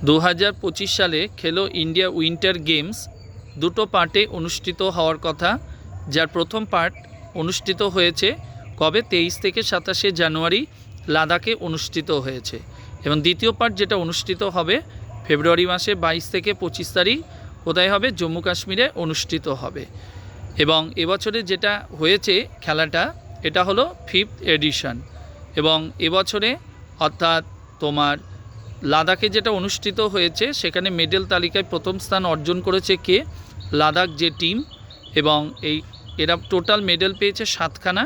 2025 সালে খেলো India winter games দুটো পার্টে অনুষ্ঠিত হওয়ার কথা, যার প্রথম পার্ট অনুষ্ঠিত হয়েছে কবে 23 থেকে 27 জানুয়ারি লাদাখে অনুষ্ঠিত হয়েছে, এবং দ্বিতীয় পার্ট যেটা অনুষ্ঠিত হবে ফেব্রুয়ারি মাসে 22 থেকে 25 তারিখ কোথায় হবে, জম্মু কাশ্মীরে অনুষ্ঠিত হবে। এবং এবছরে যেটা হয়েছে খেলাটা, এটা হলো 5th এডিশন। এবং এবছরে অর্থাৎ তোমার লাদাখে যেটা অনুষ্ঠিত হয়েছে সেখানে মেডেল তালিকায় প্রথম স্থান অর্জন করেছে কে, লাদাখ যে টিম। এবং এরা টোটাল মেডেল পেয়েছে 7খানা,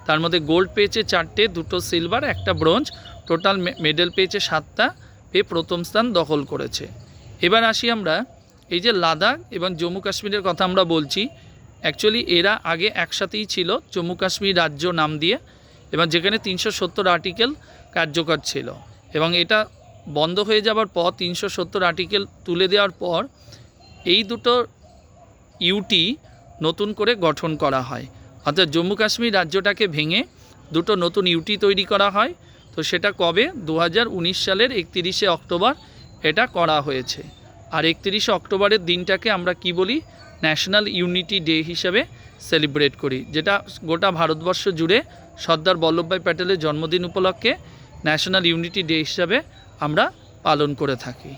তার মধ্যে গোল্ড পেয়েছে 4টে, 2টো সিলভার, 1টা ব্রোঞ্জ, টোটাল মেডেল পেয়েছে 7টা, পেয়ে প্রথম স্থান দখল করেছে। এবার আসি আমরা এই যে লাদাখ এবং জম্মু কাশ্মীরের কথা আমরা বলছি, অ্যাকচুয়ালি এরা আগে একসাথেই ছিল জম্মু কাশ্মীর রাজ্য নাম দিয়ে, এবং যেখানে 370 আর্টিকেল কার্যকর ছিল। এবং এটা বন্ধ হয়ে যাবার পর 370 আর্টিকেল তুলে দেওয়ার পর এই দুটো ইউটি নতুন করে গঠন করা হয়, অর্থাৎ জম্মু কাশ্মীর রাজ্যটাকে ভেঙে দুটো নতুন ইউটি তৈরি করা হয়। তো সেটা কবে, 2019 সালের 31শে অক্টোবর এটা করা হয়েছে। আর 31শে অক্টোবরের দিনটাকে আমরা কি বলি, ন্যাশনাল ইউনিটি ডে হিসেবে সেলিব্রেট করি, যেটা গোটা ভারতবর্ষ জুড়ে সর্দার বল্লভভাই প্যাটেলের জন্মদিন উপলক্ষে ন্যাশনাল ইউনিটি ডে হিসাবে আমরা পালন করে থাকি।